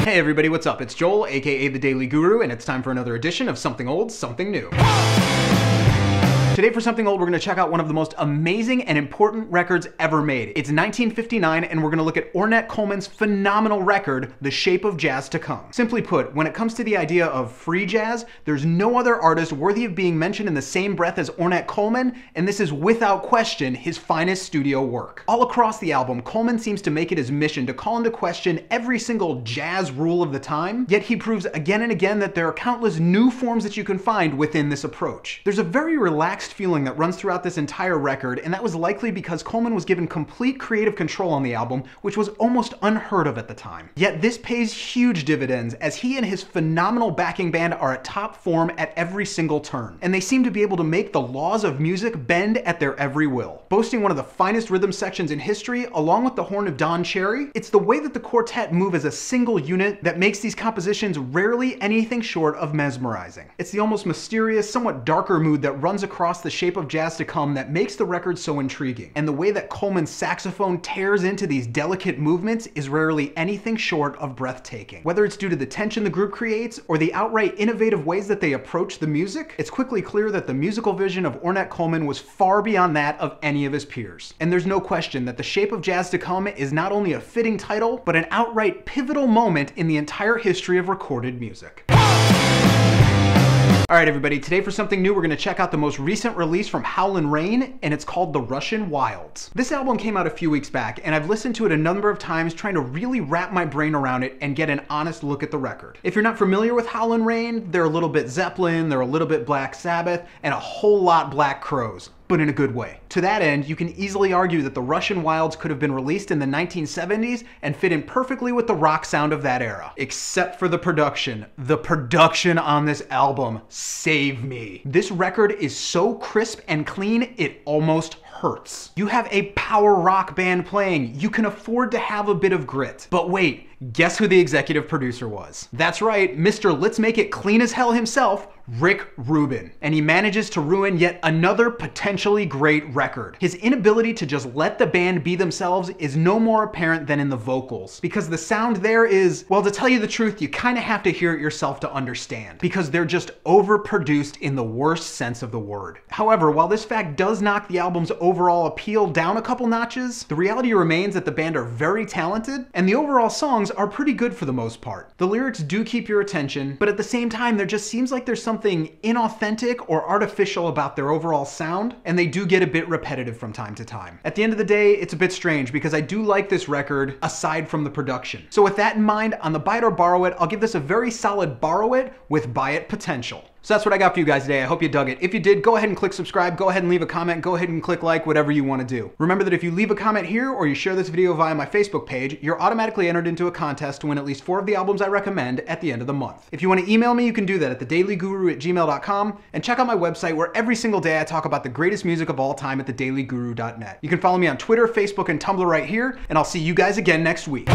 Hey everybody, what's up? It's Joel, aka The Daily Guru, and it's time for another edition of Something Old, Something New. Today for Something Old, we're going to check out one of the most amazing and important records ever made. It's 1959, and we're going to look at Ornette Coleman's phenomenal record, The Shape of Jazz to Come. Simply put, when it comes to the idea of free jazz, there's no other artist worthy of being mentioned in the same breath as Ornette Coleman, and this is without question his finest studio work. All across the album, Coleman seems to make it his mission to call into question every single jazz rule of the time, yet he proves again and again that there are countless new forms that you can find within this approach. There's a very relaxed feeling that runs throughout this entire record, and that was likely because Coleman was given complete creative control on the album, which was almost unheard of at the time. Yet this pays huge dividends, as he and his phenomenal backing band are at top form at every single turn, and they seem to be able to make the laws of music bend at their every will. Boasting one of the finest rhythm sections in history, along with the horn of Don Cherry, it's the way that the quartet move as a single unit that makes these compositions rarely anything short of mesmerizing. It's the almost mysterious, somewhat darker mood that runs across The Shape of Jazz to Come that makes the record so intriguing. And the way that Coleman's saxophone tears into these delicate movements is rarely anything short of breathtaking. Whether it's due to the tension the group creates or the outright innovative ways that they approach the music, it's quickly clear that the musical vision of Ornette Coleman was far beyond that of any of his peers. And there's no question that The Shape of Jazz to Come is not only a fitting title, but an outright pivotal moment in the entire history of recorded music. Alright everybody, today for something new, we're going to check out the most recent release from Howlin, and it's called The Russian Wilds. This album came out a few weeks back, and I've listened to it a number of times trying to really wrap my brain around it and get an honest look at the record. If you're not familiar with Howlin, they're a little bit Zeppelin, they're a little bit Black Sabbath, and a whole lot Black Crowes, but in a good way. To that end, you can easily argue that The Russian Wilds could have been released in the 1970s and fit in perfectly with the rock sound of that era. Except for the production. The production on this album, save me. This record is so crisp and clean, it almost hurts. You have a power rock band playing. You can afford to have a bit of grit. But wait, guess who the executive producer was? That's right, Mr. Let's Make It Clean as Hell himself, Rick Rubin. And he manages to ruin yet another potentially great record. His inability to just let the band be themselves is no more apparent than in the vocals, because the sound there is, well, to tell you the truth, you kind of have to hear it yourself to understand, because they're just overproduced in the worst sense of the word. However, while this fact does knock the album's overall appeal down a couple notches, the reality remains that the band are very talented, and the overall songs are pretty good for the most part. The lyrics do keep your attention, but at the same time, there just seems like there's something inauthentic or artificial about their overall sound, and they do get a bit repetitive from time to time. At the end of the day, it's a bit strange because I do like this record aside from the production. So with that in mind, on the buy it or borrow it, I'll give this a very solid borrow it with buy it potential. So that's what I got for you guys today. I hope you dug it. If you did, go ahead and click subscribe, go ahead and leave a comment, go ahead and click like, whatever you want to do. Remember that if you leave a comment here or you share this video via my Facebook page, you're automatically entered into a contest to win at least 4 of the albums I recommend at the end of the month. If you want to email me, you can do that at thedailyguru@gmail.com, and check out my website where every single day I talk about the greatest music of all time at thedailyguru.net. You can follow me on Twitter, Facebook, and Tumblr right here, and I'll see you guys again next week.